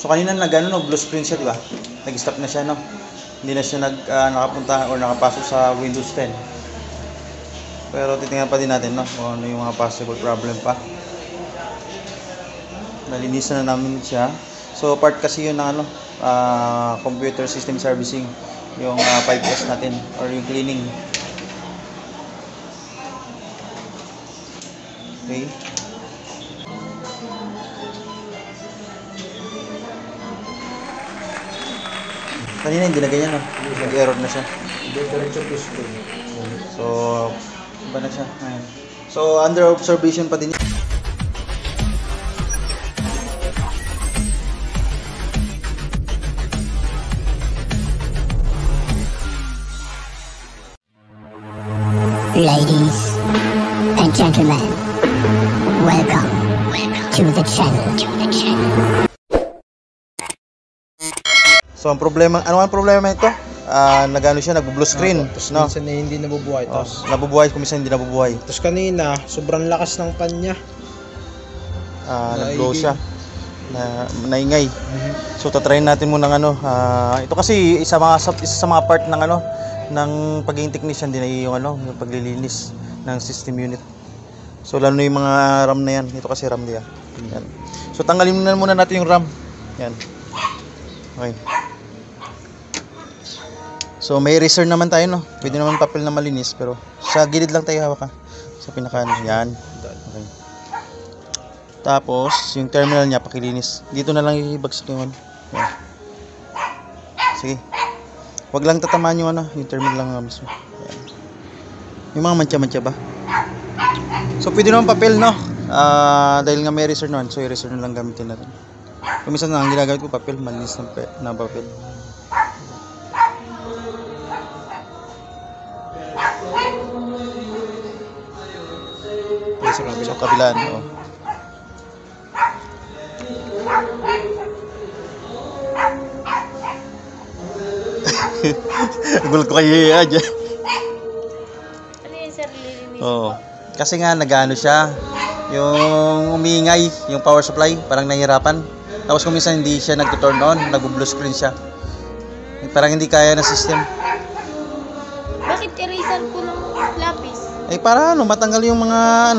So kanina blue screen siya, di ba? Nag-stop na siya, no? Hindi na siya nakapunta or nakapasok sa Windows 10. Pero titingnan pa din natin, no? Kung ano yung mga possible problem pa. Nalinisan na namin siya. So part kasi yun ng computer system servicing, yung 5S natin or yung cleaning. Okay. Kanina hindi na ganyan, no? Nag-error na siya. So, iba na siya. Ayan. So, under observation pa din. Ladies and gentlemen, welcome to the channel. So ang problema, ano ang problema ito? Nagbo-blue screen, no? Minsan na hindi nabubuhay. Nabubuhay, kung minsan hindi nabubuhay. Tapos kanina, sobrang lakas ng pan niya. Nag-blow siya. Naingay. So tatry natin muna ng ito kasi isa sa mga part ng ng pagiging technician din ay yung yung paglilinis ng system unit. So lalo na yung mga RAM na yan. Ito kasi RAM diyan. Yan. So tanggalin muna natin yung RAM. Yan. Okay. So may eraser naman tayo, no? Pwede naman papel na malinis, pero sa gilid lang tayo hawak, sa pinaka yan. Okay. Tapos yung terminal niya pakilinis. Dito na lang ibagsak yung yan. Sige. Wag lang tatamaan yung yung terminal lang mismo. Yan. Yung mga mancha-mancha ba? So pwede naman papel, no? Dahil nga may eraser naman, so eraser na lang gamitin natin. Kung minsan ang ginagamit ko papel, malinis na papel. So kabilaan, oh. Gulat ko kayo aja. Ano yun, sir? Lilinis? Oo. Kasi nga nag-ano siya, yung umiingay, yung power supply, parang nahihirapan. Tapos kung minsan hindi siya nag-turn on, nag-blue screen siya. Parang hindi kaya ng system. Bakit eraser ko ng lapis? Para matanggal yung mga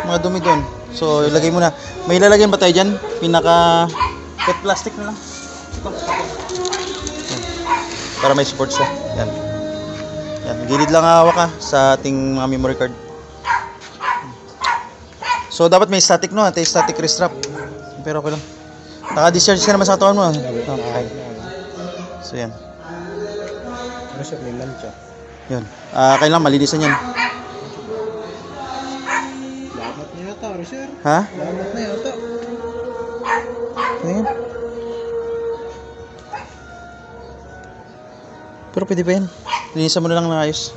mga dumi doon. So ilagay mo na. May ilalagyan ba tayo diyan? Pinaka pet plastic na lang. Ito. Yan. Para may support siya. Yan. Yan, gilid lang hawak sa ating mga memory card. So dapat may static static restrap. Pero okay lang. Naka-discharge ka naman sa katawan mo. Okay. So yan. Ano siya, may mancha. Yan. Kailangan malinisan yan. Lamat na yata, sir. Ha? Lamat na yata. Ayan. Pero pwede pa yan. Linisan mo na lang ng ayos.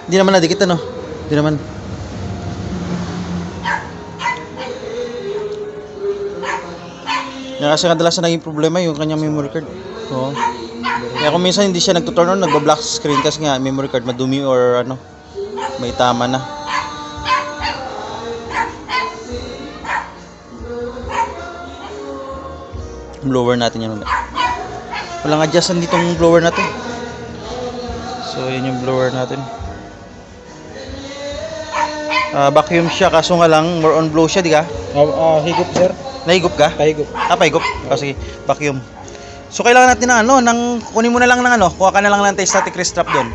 Hindi naman nadikit, Hindi naman. Yan kasi kadalasan naging problema yung kanyang memory card. Oo. Kaya kung minsan hindi siya nagtuturn on, nagba-black screen kasi nga memory card madumi or may tama na. Blower natin yan ulit. Walang adjustan ditong blower natin. So yun yung blower natin. Vacuum siya kaso nga lang more on blow siya, di ka? Higop, sir. Nahigop ka? Pahigop. Pahigop? Sige, vacuum. So kailangan natin kunin mo na lang ng kuha ka na lang ng static restrap doon.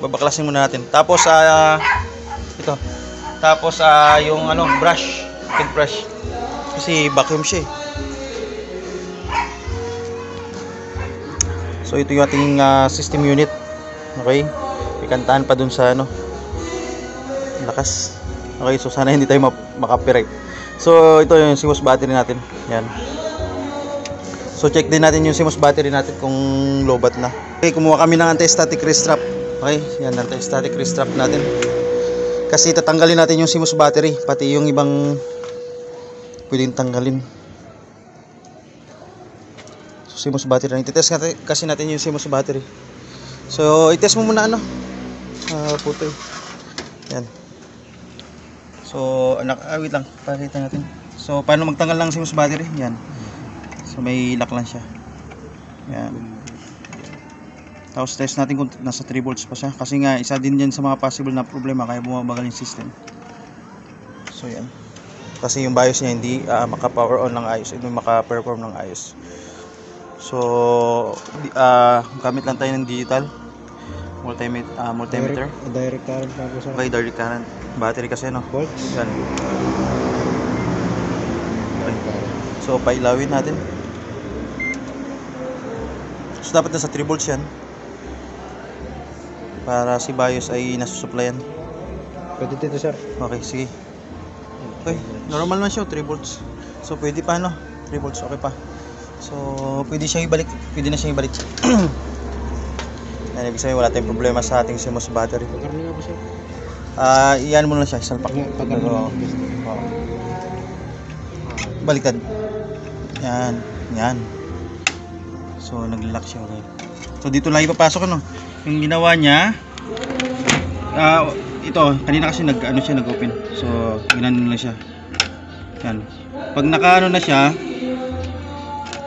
Babaklasin muna natin. Tapos ito. Tapos yung brush, toothbrush. Kasi vacuum siya eh. So ito yung ating system unit. Okay? Ikantahan pa dun sa lakas. Okay, so sana hindi tayo makapirate. So ito yung CMOS battery natin. Yan. So check din natin yung CMOS battery natin kung lobat na. Okay, kumuha kami ng anti-static restrap. Okay, yan anti-static restrap natin. Kasi tatanggalin natin yung CMOS battery, pati yung ibang pwedeng tanggalin. So CMOS battery, i-test kasi natin yung CMOS battery. So i-test mo muna puto. Yan. So wait lang, pakita natin. So paano magtanggal ng CMOS battery? Yan. So may lock lang siya. Yan. Tapos test natin kung nasa 3 volts pa siya. Kasi nga isa din yan sa mga possible na problema kaya bumabagal yung system. So yan. Kasi yung BIOS niya hindi maka-power on ng ayos, hindi maka-perform ng ayos. So gamit lang tayo ng digital multimeter. Direct current na po sir. Okay, direct current battery kasi no. Volts. Yan. Okay. So pailawin natin. So dapat nasa 3 volts yan. Para si BIOS ay nasusuplayan. Pwede dito sir. Okay, sige. Okay, normal na siya 3 volts. So pwede pa no? 3 volts okay pa. So pwede siyang ibalik, pwede na siyang ibalik. Yan, ibig sabihin wala tayong problema sa ating CMOS battery. Pagkarni nga po sir. Iyan mo na siya, isalpak. Pagkarni Oo. Baliktad. Yan, yan. So naglalak siya okay. So dito lang ipapasok ano. Yung ginawa niya ito, kanina kasi nag-open. So ginanon lang siya. Yan. Pag naka-ano na siya,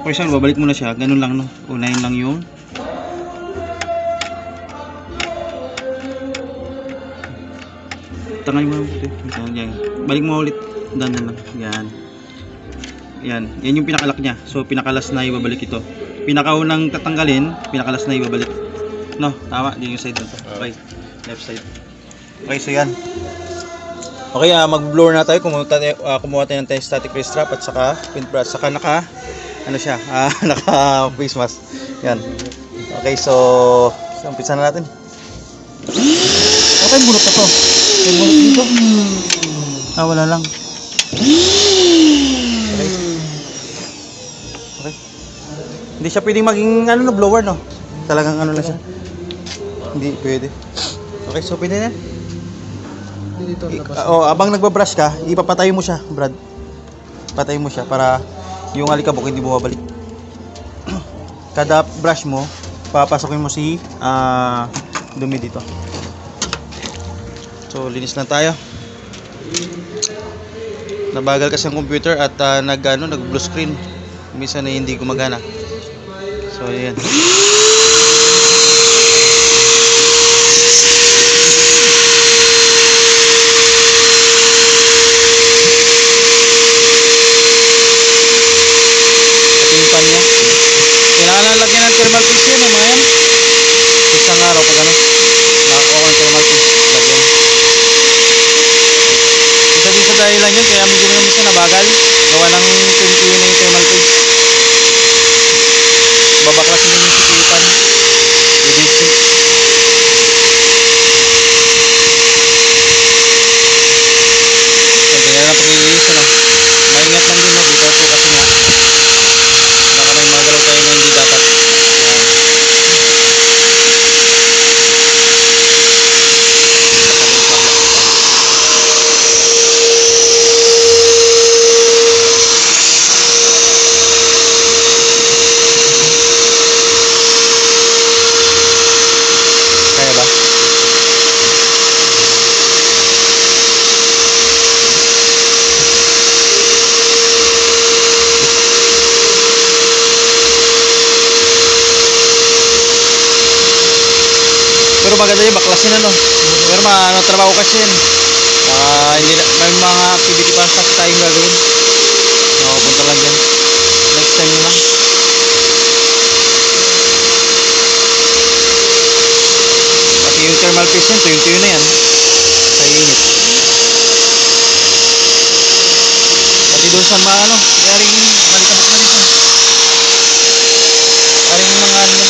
for example, babalik mo na siya, ganun lang no. Unahin lang yung tanggalin mo yan. Balik mo ulit. Dandan lang. Yan. Yan. Yan yung pinakalock niya. So pinakalas na ibabalik ito. Pinakaunang tatanggalin, pinakalas na ibabalik. No, tama. Yan yung side na to. Okay. Left side. Okay, so yan. Okay, mag-blower na tayo. Kumuha tayo ng static race trap at saka pin brush. Saka naka ano siya? Naka face mask. Yan. Okay, so umpisa na natin. Okay, bulot na to. May bulot dito. Wala lang. Okay. Okay. Hindi siya pwedeng maging ano no, blower no. Talagang ano lang siya. Hindi pwede. Okay, so pwede na. Dito labas. Abang nagbabrush ka, ipapatay mo siya, Brad. Patay mo siya para yung alikabok hindi bumabalik. Kada brush mo, papasokin mo si dumi dito. So linis lang tayo. Nabagal kasi ang computer at nag blue screen. Minsan na hindi gumagana. So ayan. Kailangan lagyan ng thermal paste yan mga yan. Isang araw pag ano nakakuha ng thermal paste lagyan. Isa din sa dahilan yun kaya medyo naman minsan nabagal. Gawa ng 20 na yung thermal paste. Babaklasin din yung sikipan. EDC. So kaya na pag-iilis ano. Maingat lang din no. Dito po kasi nga baka may magalaw tayo na hindi dapat. Kaya ba? Pero maganda yung baklasin ano. Pero trabaho kasi yan. Hindi na, may mga activity pa kasi tayong gagawin. Punta lang dyan. Next time nyo lang. Pati yung thermal paste yan, tuyo-tuyo na yan. Sa init. Pati doon sa mga yaring malikabok na dito. Yaring mga ano.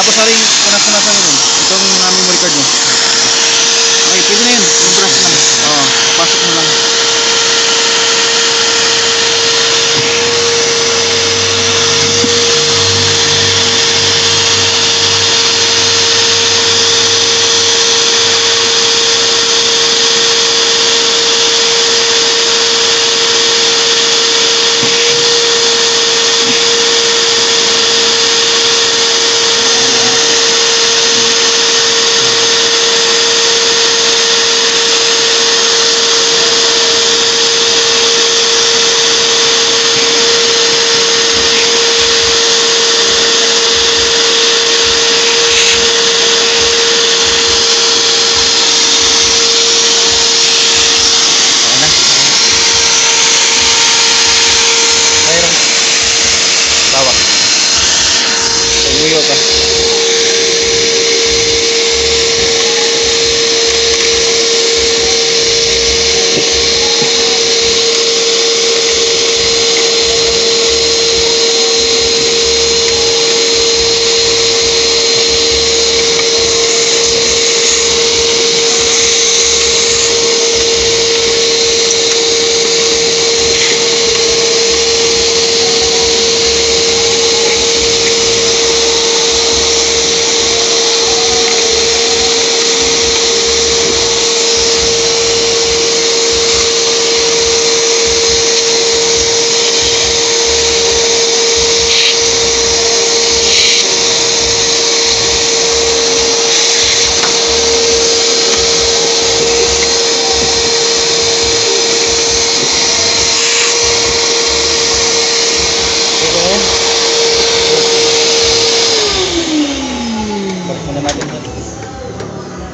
Tapos na rin, punas-punasan rin. Itong memory card mo. Okay, pwede na yun. Yung brush lang. Oo, pasok mo lang.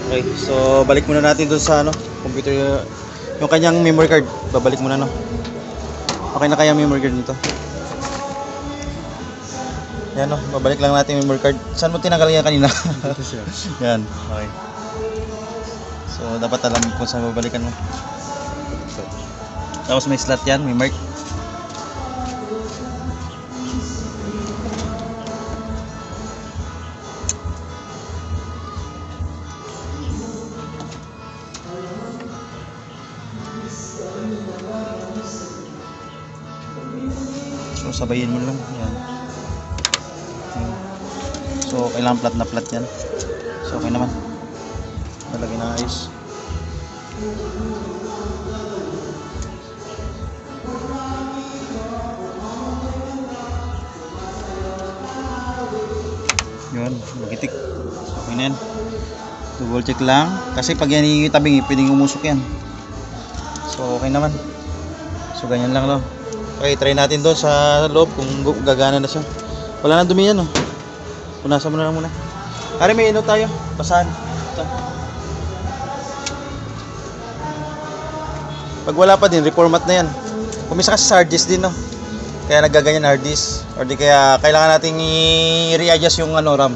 Okay, so balik muna natin dun sa computer, yung kanyang memory card. Babalik muna Okay na kaya memory card nito? Yan babalik lang natin yung memory card. Saan mo tinanggal yan kanina? Dito siya. Yan, okay. So dapat alam kung saan babalikan mo. Tapos may slot yan, may mark. So sabayin mo lang yan. So kailangan flat na flat yan. So okay naman, malagay na ayos. Yun, magitik. So okay na yan. Double check lang, kasi pag yan yung tabing pwedeng umusok yan. So okay naman. So ganyan lang Okay, try natin doon sa loob kung gagana na siya. Wala na dumi yan Punasan mo na lang muna. Hari, may tayo. Basahan. Ito. Pag wala pa din, reformat na yan. Kumisa kasi sa hard disk din Kaya nagaganyan hard disk. Or di kaya kailangan nating i-readjust yung RAM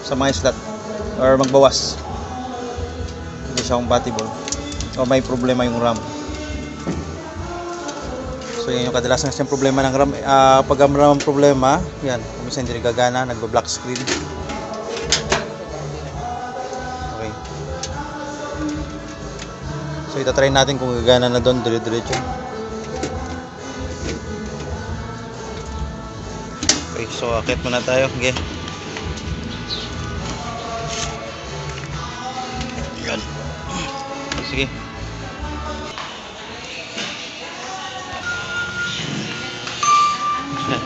sa mga slot. Or magbawas. Hindi siya compatible. O may problema yung RAM. So yan yung kadalasan siyang problema ng RAM. Pag ang RAM problema, yan, kumisa hindi gagana, nagba-black screen. Okay. So itatry natin kung gagana na doon, dire-diretso. Okay, so akit muna tayo. Okay. Yan. Sige.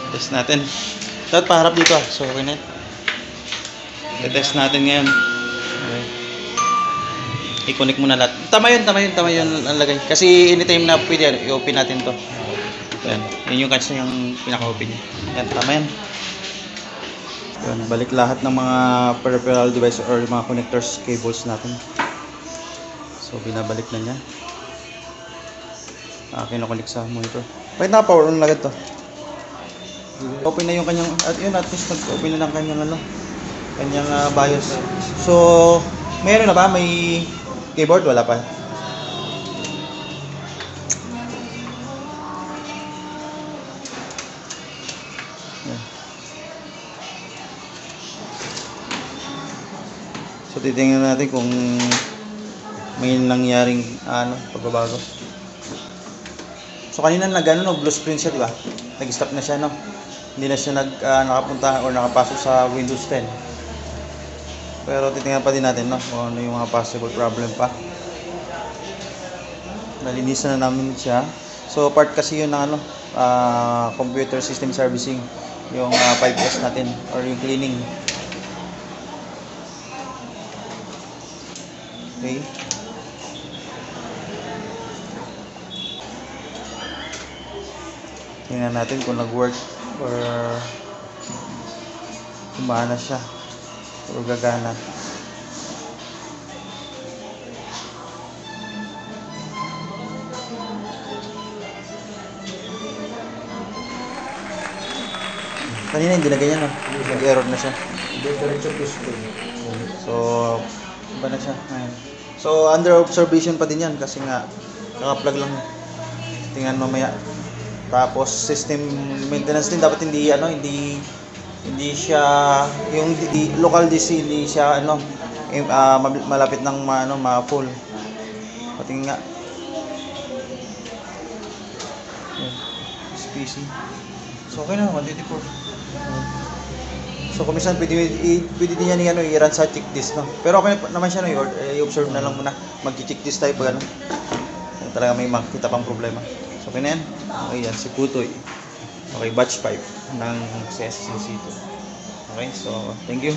Test natin. Dapat paharap dito So okay na. I-test natin ngayon. Okay. I-connect muna lahat. Tama yun ang lagay. Kasi anytime na pwede i-open natin to. Yan. Yun yung kasi yung pinaka-open niya. Yan, tama yan. Yan, balik lahat ng mga peripheral device or mga connectors, cables natin. So binabalik na niya. Kinukunik sa monitor. Bakit naka-power on agad to? Open na yung kanyang, at least nag-open na ng kanyang kanyang BIOS. So, mayroon na ba? May keyboard? Wala pa. Yan. So titingnan natin kung may nangyaring pagbabago. So kanina blue screen siya, di ba? Nag-stop na siya, no? Hindi na siya nakapunta or nakapasok sa Windows 10. Pero titingnan pa din natin, no? Kung ano yung mga possible problem pa. Nalinisan na namin siya. So part kasi yun ng computer system servicing, yung 5S natin or yung cleaning. Okay. Tingnan natin kung nag-work or gumana siya o gagana. Kanina hindi na ganyan, no? Nag-error na siya. Diretso piston. So, iba na siya. Ayan. So, under observation pa din yan kasi nga naka-plug lang. Tingnan mamaya. Tapos system maintenance din dapat hindi siya yung local DC hindi siya malapit ng ma-full. Pati nga. PC. So okay na 124. So kung minsan pwede din yan i-run sa check disk, no. Pero okay naman siya, no, i-observe na lang muna. Mag-check disk tayo pag talaga may makita pang problema. So okay na yan. Okay, yan si Putoy. Okay, batch 5 ng CSCC2. Okay, so thank you.